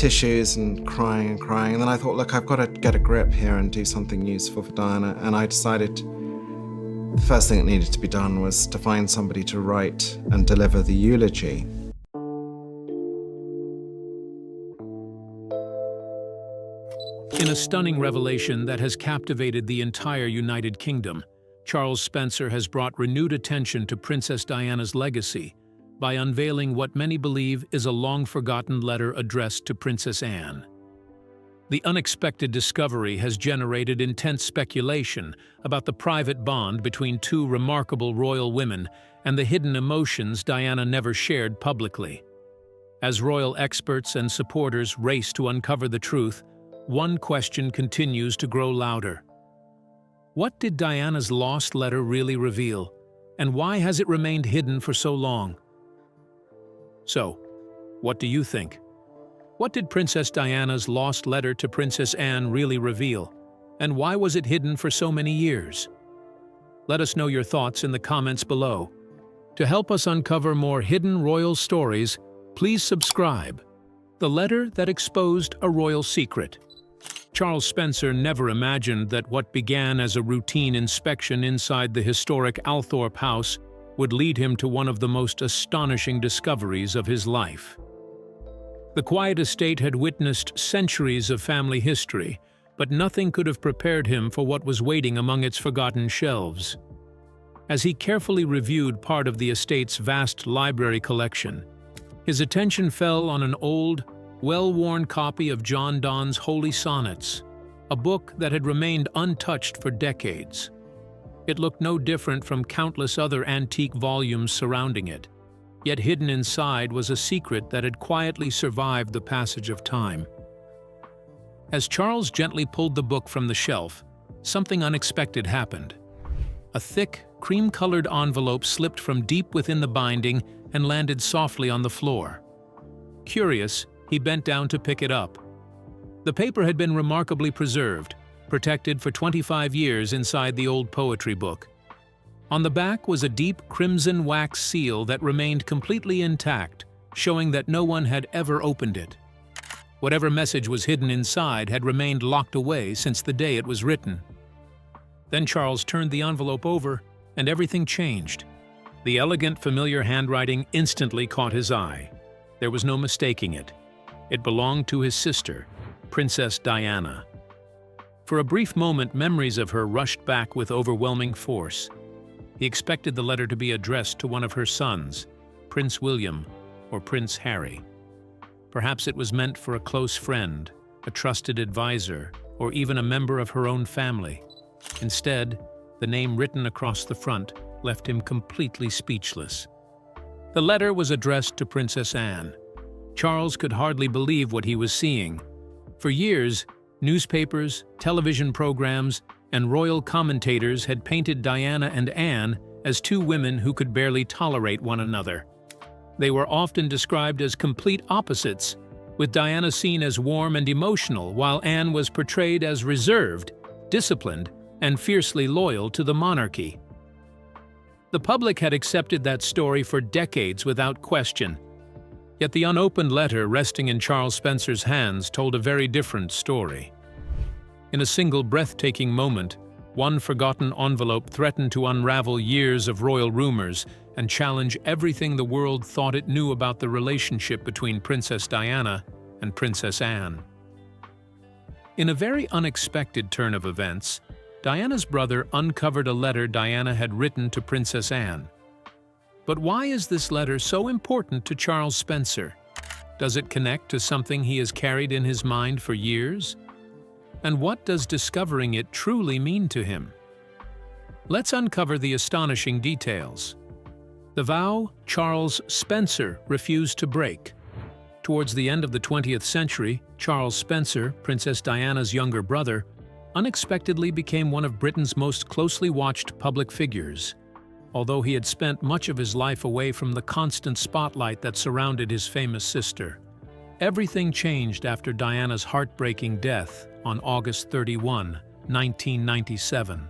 tissues and crying and crying. And then I thought, look, I've got to get a grip here and do something useful for Diana. And I decided the first thing that needed to be done was to find somebody to write and deliver the eulogy. In a stunning revelation that has captivated the entire United Kingdom, Charles Spencer has brought renewed attention to Princess Diana's legacy by unveiling what many believe is a long-forgotten letter addressed to Princess Anne. The unexpected discovery has generated intense speculation about the private bond between two remarkable royal women and the hidden emotions Diana never shared publicly. As royal experts and supporters race to uncover the truth, one question continues to grow louder. What did Diana's lost letter really reveal, and why has it remained hidden for so long? So, what do you think? What did Princess Diana's lost letter to Princess Anne really reveal, and why was it hidden for so many years? Let us know your thoughts in the comments below. To help us uncover more hidden royal stories, please subscribe. The letter that exposed a royal secret. Charles Spencer never imagined that what began as a routine inspection inside the historic Althorp house would lead him to one of the most astonishing discoveries of his life. The quiet estate had witnessed centuries of family history, but nothing could have prepared him for what was waiting among its forgotten shelves. As he carefully reviewed part of the estate's vast library collection, his attention fell on an old, well-worn copy of John Donne's Holy Sonnets, a book that had remained untouched for decades. It looked no different from countless other antique volumes surrounding it, yet hidden inside was a secret that had quietly survived the passage of time. As Charles gently pulled the book from the shelf, something unexpected happened. A thick, cream-colored envelope slipped from deep within the binding and landed softly on the floor. Curious, he bent down to pick it up. The paper had been remarkably preserved, protected for 25 years inside the old poetry book. On the back was a deep crimson wax seal that remained completely intact, showing that no one had ever opened it. Whatever message was hidden inside had remained locked away since the day it was written. Then Charles turned the envelope over, and everything changed. The elegant, familiar handwriting instantly caught his eye. There was no mistaking it. It belonged to his sister, Princess Diana. For a brief moment, memories of her rushed back with overwhelming force. He expected the letter to be addressed to one of her sons, Prince William or Prince Harry. Perhaps it was meant for a close friend, a trusted advisor, or even a member of her own family. Instead, the name written across the front left him completely speechless. The letter was addressed to Princess Anne. Charles could hardly believe what he was seeing. For years, newspapers, television programs, and royal commentators had painted Diana and Anne as two women who could barely tolerate one another. They were often described as complete opposites, with Diana seen as warm and emotional, while Anne was portrayed as reserved, disciplined, and fiercely loyal to the monarchy. The public had accepted that story for decades without question. Yet the unopened letter resting in Charles Spencer's hands told a very different story. In a single breathtaking moment, one forgotten envelope threatened to unravel years of royal rumors and challenge everything the world thought it knew about the relationship between Princess Diana and Princess Anne. In a very unexpected turn of events, Diana's brother uncovered a letter Diana had written to Princess Anne. But why is this letter so important to Charles Spencer? Does it connect to something he has carried in his mind for years? And what does discovering it truly mean to him? Let's uncover the astonishing details. The vow Charles Spencer refused to break. Towards the end of the 20th century, Charles Spencer, Princess Diana's younger brother, unexpectedly became one of Britain's most closely watched public figures. Although he had spent much of his life away from the constant spotlight that surrounded his famous sister, everything changed after Diana's heartbreaking death on August 31, 1997.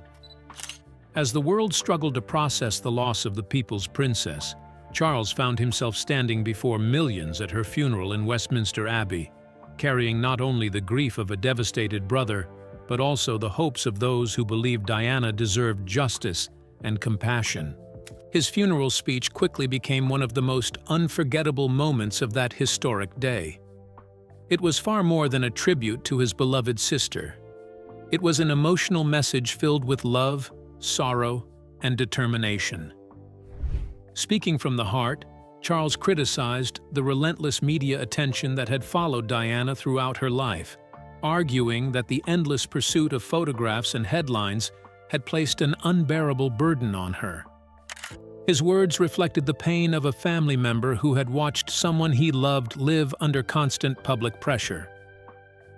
As the world struggled to process the loss of the people's princess, Charles found himself standing before millions at her funeral in Westminster Abbey, carrying not only the grief of a devastated brother, but also the hopes of those who believed Diana deserved justice and compassion. His funeral speech quickly became one of the most unforgettable moments of that historic day. It was far more than a tribute to his beloved sister. It was an emotional message filled with love, sorrow, and determination. Speaking from the heart, Charles criticized the relentless media attention that had followed Diana throughout her life, arguing that the endless pursuit of photographs and headlines had placed an unbearable burden on her. His words reflected the pain of a family member who had watched someone he loved live under constant public pressure.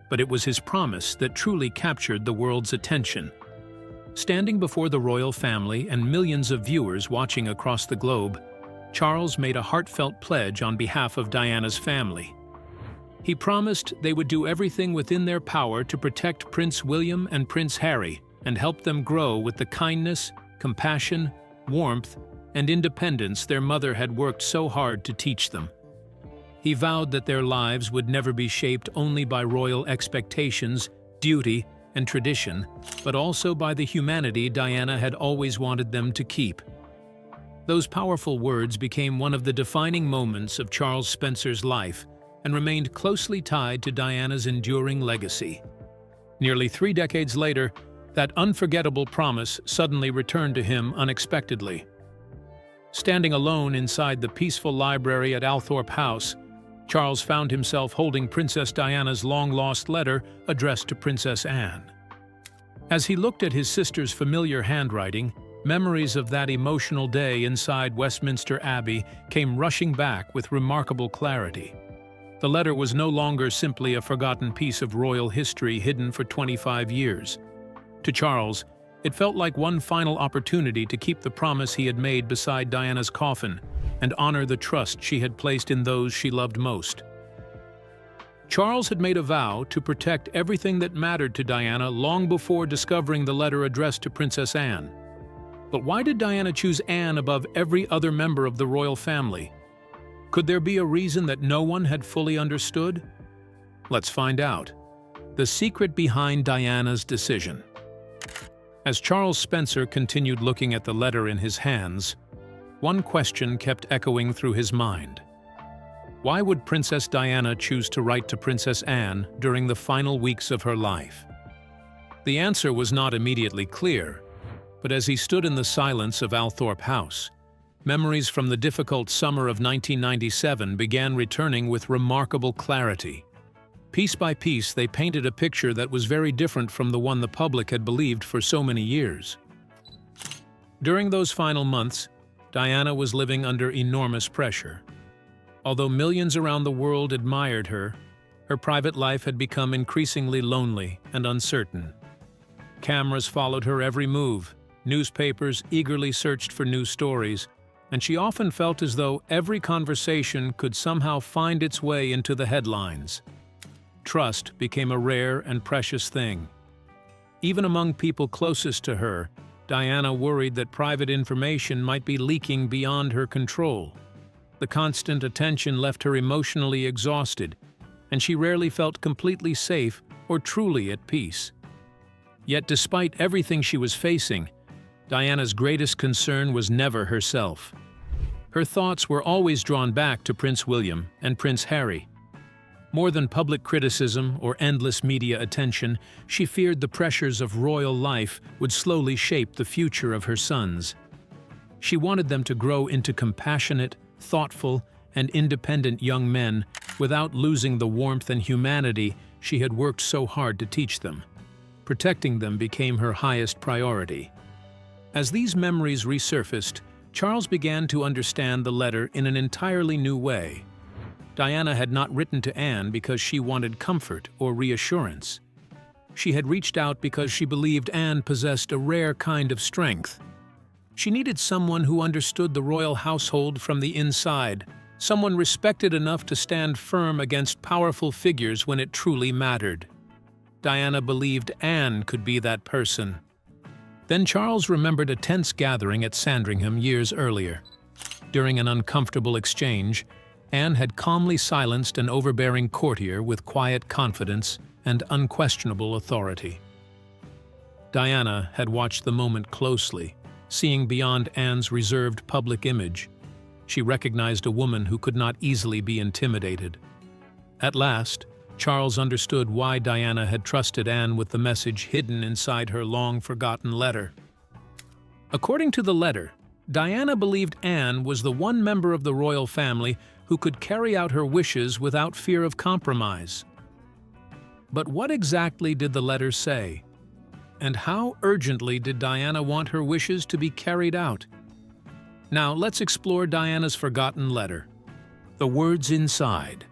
But it was his promise that truly captured the world's attention. Standing before the royal family and millions of viewers watching across the globe, Charles made a heartfelt pledge on behalf of Diana's family. He promised they would do everything within their power to protect Prince William and Prince Harry and help them grow with the kindness, compassion, warmth, and independence their mother had worked so hard to teach them. He vowed that their lives would never be shaped only by royal expectations, duty, and tradition, but also by the humanity Diana had always wanted them to keep. Those powerful words became one of the defining moments of Charles Spencer's life and remained closely tied to Diana's enduring legacy. Nearly 3 decades later, that unforgettable promise suddenly returned to him unexpectedly. Standing alone inside the peaceful library at Althorp House, Charles found himself holding Princess Diana's long-lost letter addressed to Princess Anne. As he looked at his sister's familiar handwriting, memories of that emotional day inside Westminster Abbey came rushing back with remarkable clarity. The letter was no longer simply a forgotten piece of royal history hidden for 25 years. To Charles, it felt like one final opportunity to keep the promise he had made beside Diana's coffin and honor the trust she had placed in those she loved most. Charles had made a vow to protect everything that mattered to Diana long before discovering the letter addressed to Princess Anne. But why did Diana choose Anne above every other member of the royal family? Could there be a reason that no one had fully understood? Let's find out. The secret behind Diana's decision. As Charles Spencer continued looking at the letter in his hands, one question kept echoing through his mind. Why would Princess Diana choose to write to Princess Anne during the final weeks of her life? The answer was not immediately clear, but as he stood in the silence of Althorp House, memories from the difficult summer of 1997 began returning with remarkable clarity. Piece by piece, they painted a picture that was very different from the one the public had believed for so many years. During those final months, Diana was living under enormous pressure. Although millions around the world admired her, her private life had become increasingly lonely and uncertain. Cameras followed her every move, newspapers eagerly searched for new stories, and she often felt as though every conversation could somehow find its way into the headlines. Trust became a rare and precious thing. Even among people closest to her, Diana worried that private information might be leaking beyond her control. The constant attention left her emotionally exhausted, and she rarely felt completely safe or truly at peace. Yet despite everything she was facing, Diana's greatest concern was never herself. Her thoughts were always drawn back to Prince William and Prince Harry. More than public criticism or endless media attention, she feared the pressures of royal life would slowly shape the future of her sons. She wanted them to grow into compassionate, thoughtful, and independent young men without losing the warmth and humanity she had worked so hard to teach them. Protecting them became her highest priority. As these memories resurfaced, Charles began to understand the letter in an entirely new way. Diana had not written to Anne because she wanted comfort or reassurance. She had reached out because she believed Anne possessed a rare kind of strength. She needed someone who understood the royal household from the inside, someone respected enough to stand firm against powerful figures when it truly mattered. Diana believed Anne could be that person. Then Charles remembered a tense gathering at Sandringham years earlier. During an uncomfortable exchange, Anne had calmly silenced an overbearing courtier with quiet confidence and unquestionable authority. Diana had watched the moment closely, seeing beyond Anne's reserved public image. She recognized a woman who could not easily be intimidated. At last, Charles understood why Diana had trusted Anne with the message hidden inside her long-forgotten letter. According to the letter, Diana believed Anne was the one member of the royal family who could carry out her wishes without fear of compromise. But what exactly did the letter say? And how urgently did Diana want her wishes to be carried out? Now let's explore Diana's forgotten letter. The words inside.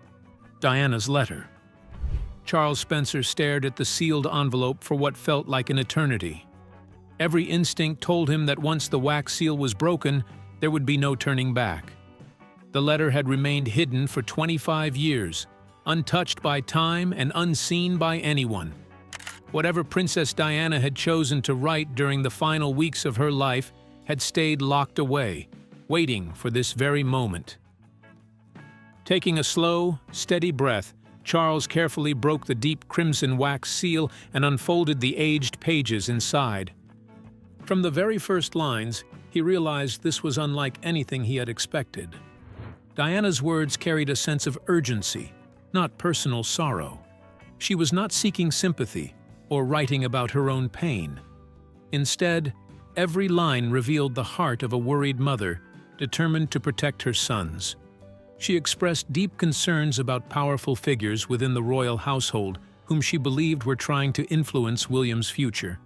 Diana's letter. Charles Spencer stared at the sealed envelope for what felt like an eternity. Every instinct told him that once the wax seal was broken, there would be no turning back. The letter had remained hidden for 25 years, untouched by time and unseen by anyone. Whatever Princess Diana had chosen to write during the final weeks of her life had stayed locked away, waiting for this very moment. Taking a slow, steady breath, Charles carefully broke the deep crimson wax seal and unfolded the aged pages inside. From the very first lines, he realized this was unlike anything he had expected. Diana's words carried a sense of urgency, not personal sorrow. She was not seeking sympathy or writing about her own pain. Instead, every line revealed the heart of a worried mother determined to protect her sons. She expressed deep concerns about powerful figures within the royal household whom she believed were trying to influence William's future.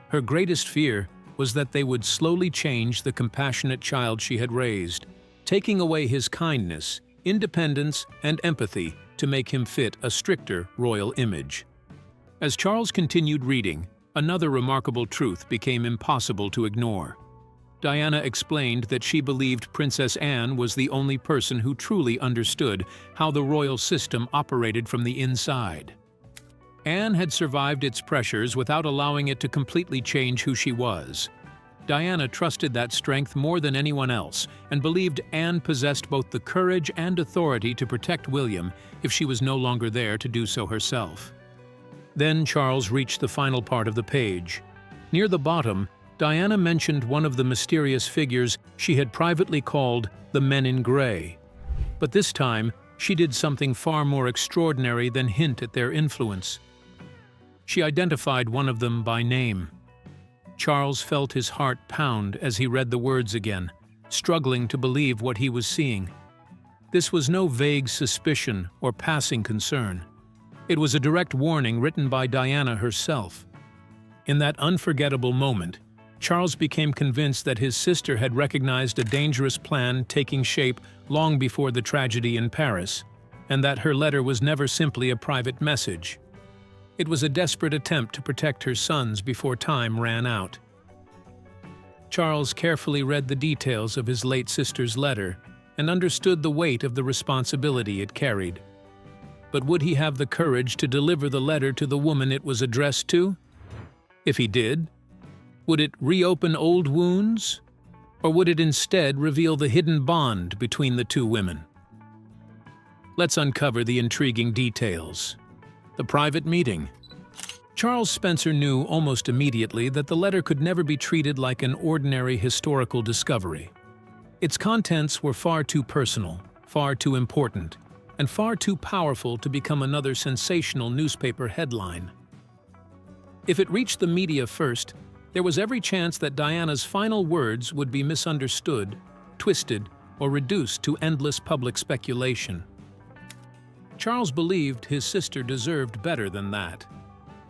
Her greatest fear was that they would slowly change the compassionate child she had raised, taking away his kindness, independence, and empathy to make him fit a stricter royal image. As Charles continued reading, another remarkable truth became impossible to ignore. Diana explained that she believed Princess Anne was the only person who truly understood how the royal system operated from the inside. Anne had survived its pressures without allowing it to completely change who she was. Diana trusted that strength more than anyone else and believed Anne possessed both the courage and authority to protect William if she was no longer there to do so herself. Then Charles reached the final part of the page. Near the bottom, Diana mentioned one of the mysterious figures she had privately called the Men in Grey. But this time, she did something far more extraordinary than hint at their influence. She identified one of them by name. Charles felt his heart pound as he read the words again, struggling to believe what he was seeing. This was no vague suspicion or passing concern. It was a direct warning written by Diana herself. In that unforgettable moment, Charles became convinced that his sister had recognized a dangerous plan taking shape long before the tragedy in Paris, and that her letter was never simply a private message. It was a desperate attempt to protect her sons before time ran out. Charles carefully read the details of his late sister's letter and understood the weight of the responsibility it carried. But would he have the courage to deliver the letter to the woman it was addressed to? If he did, would it reopen old wounds? Or would it instead reveal the hidden bond between the two women? Let's uncover the intriguing details. The private meeting. Charles Spencer knew almost immediately that the letter could never be treated like an ordinary historical discovery. Its contents were far too personal, far too important, and far too powerful to become another sensational newspaper headline. If it reached the media first, there was every chance that Diana's final words would be misunderstood, twisted, or reduced to endless public speculation. Charles believed his sister deserved better than that.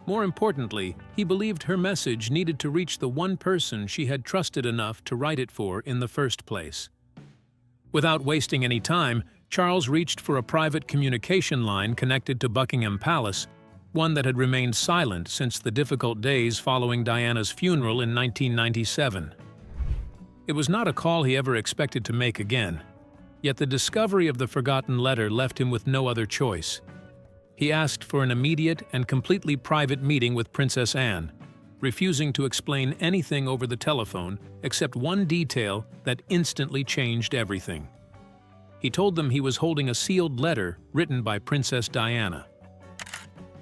More importantly, he believed her message needed to reach the one person she had trusted enough to write it for in the first place. Without wasting any time, Charles reached for a private communication line connected to Buckingham Palace, one that had remained silent since the difficult days following Diana's funeral in 1997. It was not a call he ever expected to make again. Yet the discovery of the forgotten letter left him with no other choice. He asked for an immediate and completely private meeting with Princess Anne, refusing to explain anything over the telephone except one detail that instantly changed everything. He told them he was holding a sealed letter written by Princess Diana.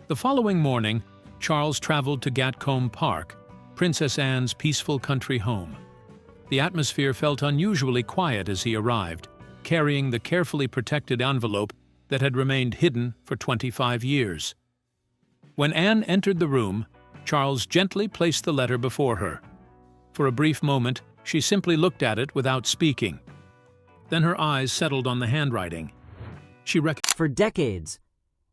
The following morning, Charles traveled to Gatcombe Park, Princess Anne's peaceful country home. The atmosphere felt unusually quiet as he arrived, carrying the carefully protected envelope that had remained hidden for 25 years. When Anne entered the room, Charles gently placed the letter before her. For a brief moment, she simply looked at it without speaking. Then her eyes settled on the handwriting. For decades,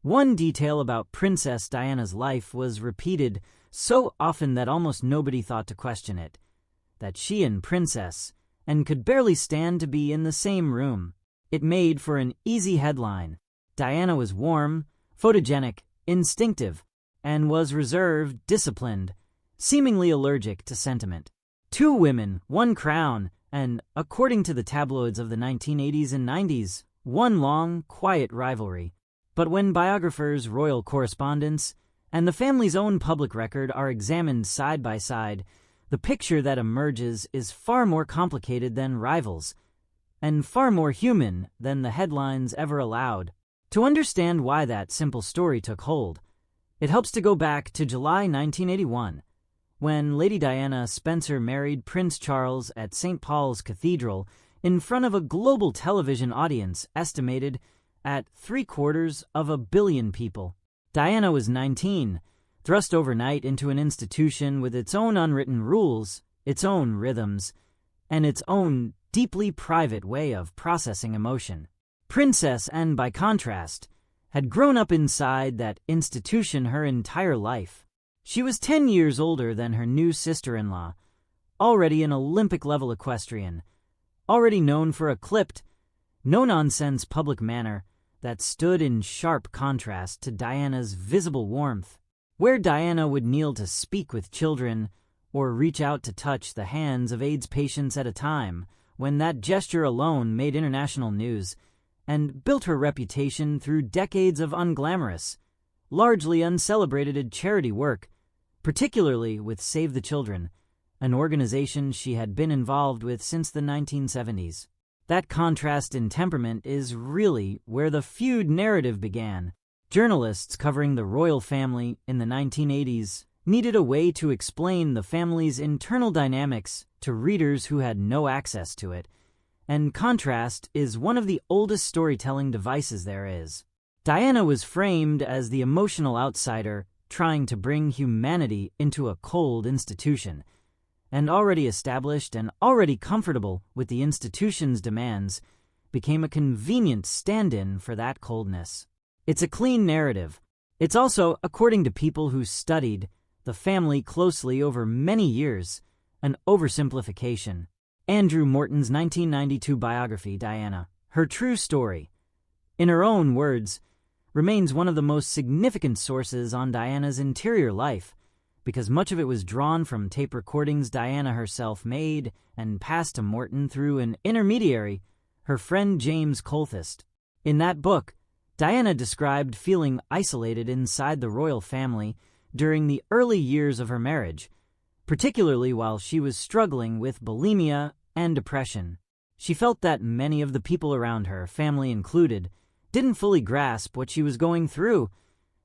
one detail about Princess Diana's life was repeated so often that almost nobody thought to question it: that she and Princess and could barely stand to be in the same room. It made for an easy headline. Diana was warm, photogenic, instinctive, and was reserved, disciplined, seemingly allergic to sentiment. Two women, one crown, and, according to the tabloids of the 1980s and 90s, one long, quiet rivalry. But when biographers, royal correspondence, and the family's own public record are examined side by side, the picture that emerges is far more complicated than rivals, and far more human than the headlines ever allowed. To understand why that simple story took hold, it helps to go back to July 1981, when Lady Diana Spencer married Prince Charles at St. Paul's Cathedral in front of a global television audience estimated at 750 million people. Diana was 19, thrust overnight into an institution with its own unwritten rules, its own rhythms, and its own deeply private way of processing emotion. Princess Anne, by contrast, had grown up inside that institution her entire life. She was 10 years older than her new sister-in-law, already an Olympic-level equestrian, already known for a clipped, no-nonsense public manner that stood in sharp contrast to Diana's visible warmth. Where Diana would kneel to speak with children or reach out to touch the hands of AIDS patients at a time, when that gesture alone made international news and built her reputation through decades of unglamorous, largely uncelebrated charity work, particularly with Save the Children, an organization she had been involved with since the 1970s. That contrast in temperament is really where the feud narrative began. Journalists covering the royal family in the 1980s needed a way to explain the family's internal dynamics to readers who had no access to it, and contrast is one of the oldest storytelling devices there is. Diana was framed as the emotional outsider trying to bring humanity into a cold institution, and already established and already comfortable with the institution's demands, became a convenient stand-in for that coldness. It's a clean narrative. It's also, according to people who studied the family closely over many years, an oversimplification. Andrew Morton's 1992 biography, Diana, Her True Story, in her own words, remains one of the most significant sources on Diana's interior life, because much of it was drawn from tape recordings Diana herself made and passed to Morton through an intermediary, her friend James Colthist. In that book, Diana described feeling isolated inside the royal family during the early years of her marriage, particularly while she was struggling with bulimia and depression. She felt that many of the people around her, family included, didn't fully grasp what she was going through,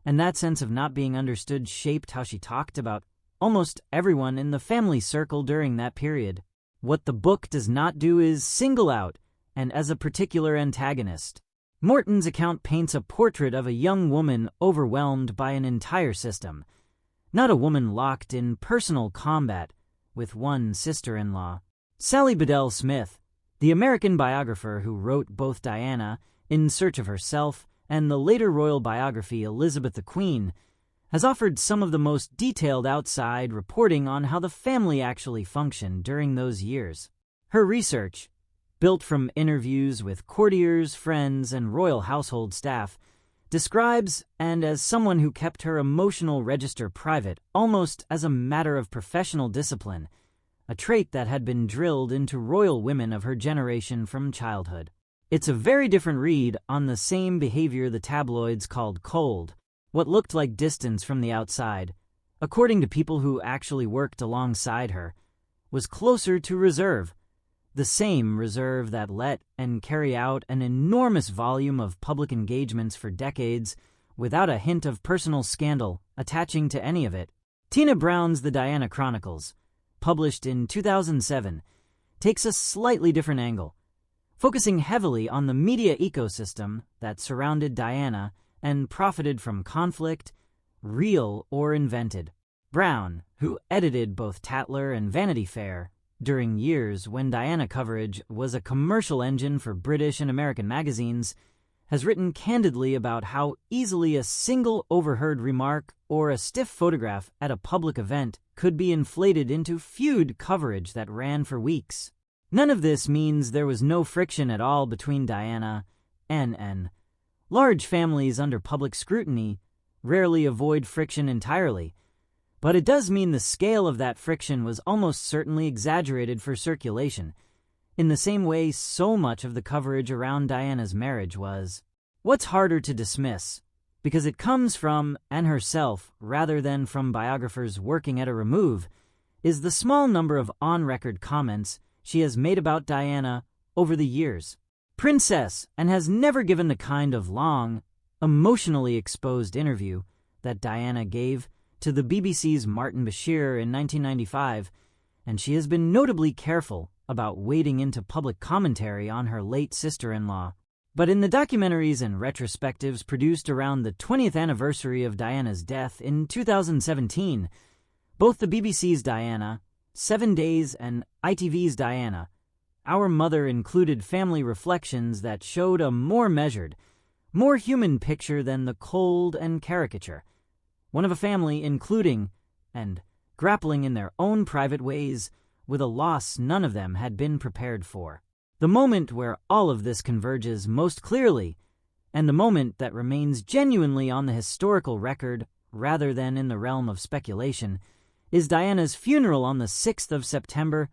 and that sense of not being understood shaped how she talked about almost everyone in the family circle during that period. What the book does not do is single out and as a particular antagonist. Morton's account paints a portrait of a young woman overwhelmed by an entire system, not a woman locked in personal combat with one sister-in-law. Sally Bedell Smith, the American biographer who wrote both Diana, In Search of Herself, and the later royal biography Elizabeth the Queen, has offered some of the most detailed outside reporting on how the family actually functioned during those years. Her research, built from interviews with courtiers, friends, and royal household staff, describes, and as someone who kept her emotional register private almost as a matter of professional discipline, a trait that had been drilled into royal women of her generation from childhood. It's a very different read on the same behavior the tabloids called cold, what looked like distance from the outside, according to people who actually worked alongside her, was closer to reserve, The same reserve that let and carry out an enormous volume of public engagements for decades without a hint of personal scandal attaching to any of it. Tina Brown's The Diana Chronicles, published in 2007, takes a slightly different angle, focusing heavily on the media ecosystem that surrounded Diana and profited from conflict, real or invented. Brown, who edited both Tatler and Vanity Fair during years when Diana coverage was a commercial engine for British and American magazines, has written candidly about how easily a single overheard remark or a stiff photograph at a public event could be inflated into feud coverage that ran for weeks. None of this means there was no friction at all between Diana and large families under public scrutiny rarely avoid friction entirely, but it does mean the scale of that friction was almost certainly exaggerated for circulation, in the same way so much of the coverage around Diana's marriage was. What's harder to dismiss, because it comes from and herself rather than from biographers working at a remove, is the small number of on-record comments she has made about Diana over the years. Princess, and has never given the kind of long, emotionally exposed interview that Diana gave to the BBC's Martin Bashir in 1995, and she has been notably careful about wading into public commentary on her late sister-in-law. But in the documentaries and retrospectives produced around the 20th anniversary of Diana's death in 2017, both the BBC's Diana, 7 Days, and ITV's Diana, Our Mother included family reflections that showed a more measured, more human picture than the cold and caricature. One of a family including, and grappling in their own private ways, with a loss none of them had been prepared for. The moment where all of this converges most clearly, and the moment that remains genuinely on the historical record rather than in the realm of speculation, is Diana's funeral on the 6th of September,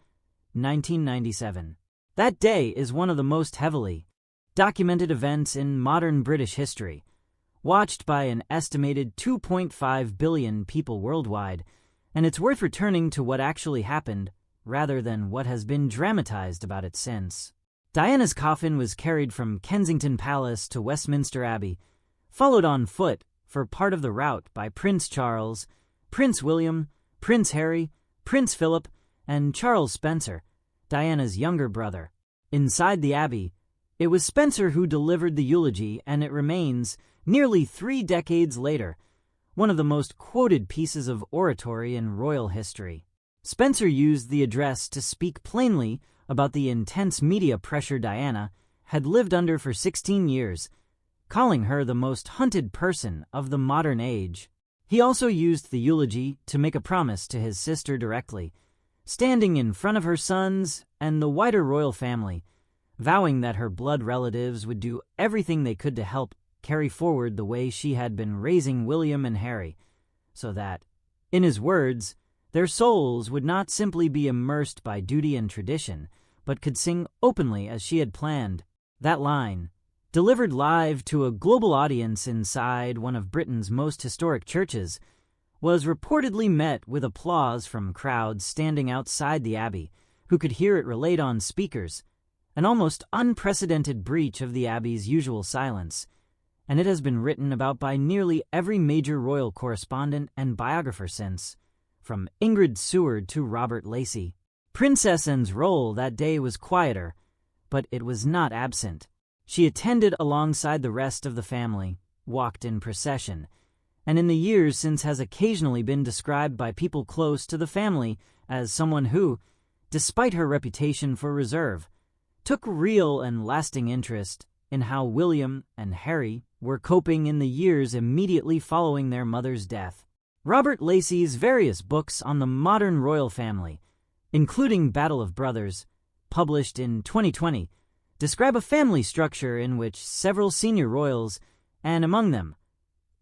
1997. That day is one of the most heavily documented events in modern British history, watched by an estimated 2.5 billion people worldwide, and it's worth returning to what actually happened rather than what has been dramatized about it since. Diana's coffin was carried from Kensington Palace to Westminster Abbey, followed on foot for part of the route by Prince Charles, Prince William, Prince Harry, Prince Philip, and Charles Spencer, Diana's younger brother. Inside the Abbey, it was Spencer who delivered the eulogy, and it remains, nearly 3 decades later, one of the most quoted pieces of oratory in royal history. Spencer used the address to speak plainly about the intense media pressure Diana had lived under for 16 years, calling her the most hunted person of the modern age. He also used the eulogy to make a promise to his sister directly, standing in front of her sons and the wider royal family, vowing that her blood relatives would do everything they could to help carry forward the way she had been raising William and Harry, so that, in his words, their souls would not simply be immersed by duty and tradition, but could sing openly as she had planned. That line, delivered live to a global audience inside one of Britain's most historic churches, was reportedly met with applause from crowds standing outside the Abbey, who could hear it relayed on speakers, an almost unprecedented breach of the Abbey's usual silence, and it has been written about by nearly every major royal correspondent and biographer since, from Ingrid Seward to Robert Lacey. Princess Anne's role that day was quieter, but it was not absent. She attended alongside the rest of the family, walked in procession, and in the years since has occasionally been described by people close to the family as someone who, despite her reputation for reserve, took real and lasting interest in how William and Harry were coping in the years immediately following their mother's death. Robert Lacey's various books on the modern royal family, including Battle of Brothers, published in 2020, describe a family structure in which several senior royals, and among them,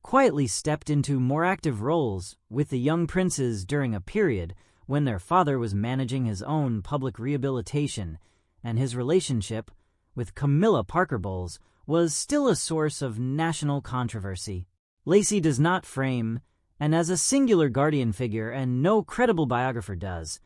quietly stepped into more active roles with the young princes during a period when their father was managing his own public rehabilitation, and his relationship with Camilla Parker Bowles was still a source of national controversy. Lacey does not frame, and as a singular guardian figure and no credible biographer does,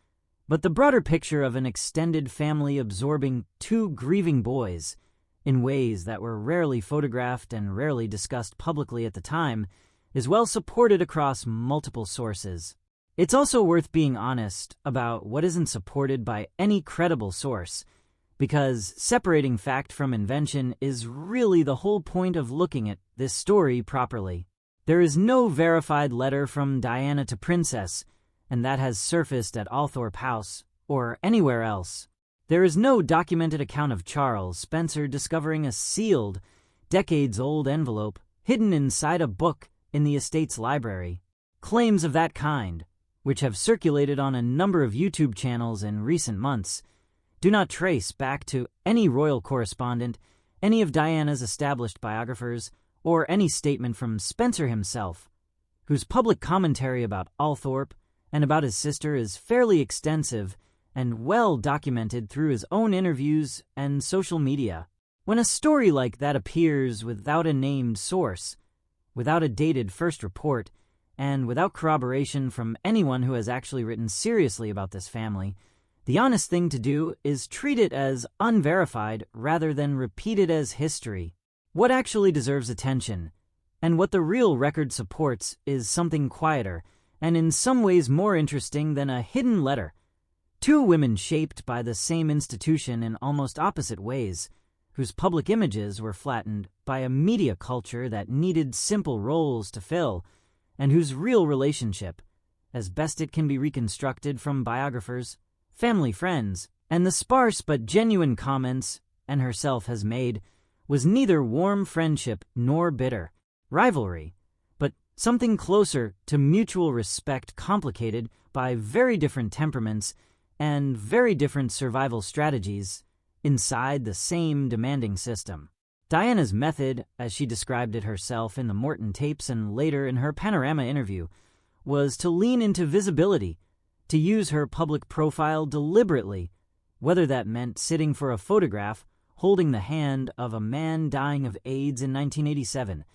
but the broader picture of an extended family absorbing two grieving boys in ways that were rarely photographed and rarely discussed publicly at the time is well supported across multiple sources. It's also worth being honest about what isn't supported by any credible source, because separating fact from invention is really the whole point of looking at this story properly. There is no verified letter from Diana to Princess, and that has surfaced at Althorpe House or anywhere else. There is no documented account of Charles Spencer discovering a sealed, decades-old envelope hidden inside a book in the estate's library. Claims of that kind, which have circulated on a number of YouTube channels in recent months, do not trace back to any royal correspondent, any of Diana's established biographers, or any statement from Spencer himself, whose public commentary about Althorpe and about his sister is fairly extensive and well documented through his own interviews and social media. When a story like that appears without a named source, without a dated first report, and without corroboration from anyone who has actually written seriously about this family, the honest thing to do is treat it as unverified rather than repeat it as history. What actually deserves attention, and what the real record supports, is something quieter and in some ways more interesting than a hidden letter. Two women shaped by the same institution in almost opposite ways, whose public images were flattened by a media culture that needed simple roles to fill, and whose real relationship, as best it can be reconstructed from biographers, family friends, and the sparse but genuine comments Anne herself has made, was neither warm friendship nor bitter rivalry, but something closer to mutual respect, complicated by very different temperaments and very different survival strategies inside the same demanding system. Diana's method, as she described it herself in the Morton tapes and later in her Panorama interview, was to lean into visibility, to use her public profile deliberately, whether that meant sitting for a photograph holding the hand of a man dying of AIDS in 1987,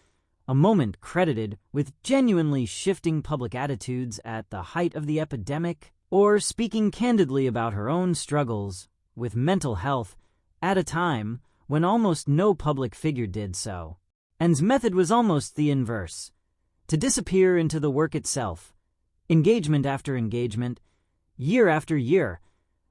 a moment credited with genuinely shifting public attitudes at the height of the epidemic, or speaking candidly about her own struggles with mental health at a time when almost no public figure did so. Anne's method was almost the inverse: to disappear into the work itself, engagement after engagement, year after year,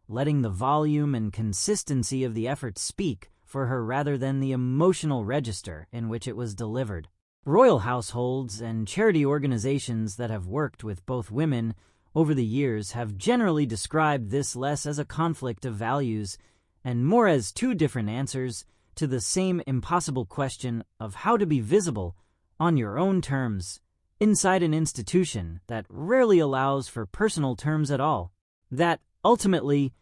letting the volume and consistency of the effort speak for her rather than the emotional register in which it was delivered. Royal households and charity organizations that have worked with both women over the years have generally described this less as a conflict of values and more as two different answers to the same impossible question of how to be visible on your own terms inside an institution that rarely allows for personal terms at all. That, ultimately,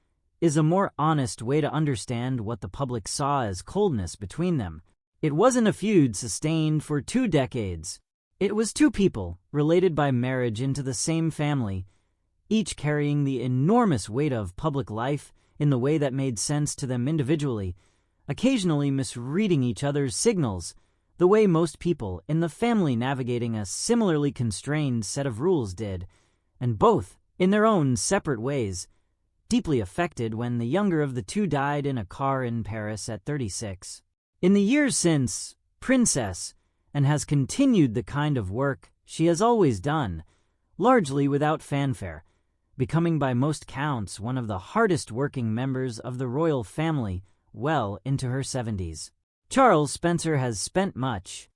is a more honest way to understand what the public saw as coldness between them. It wasn't a feud sustained for 2 decades. It was two people related by marriage into the same family, each carrying the enormous weight of public life in the way that made sense to them individually, occasionally misreading each other's signals, the way most people in the family navigating a similarly constrained set of rules did, and both, in their own separate ways, deeply affected when the younger of the two died in a car in Paris at 36. In the years since, Princess, and has continued the kind of work she has always done, largely without fanfare, becoming by most counts one of the hardest working members of the royal family well into her 70s. Charles Spencer has spent much,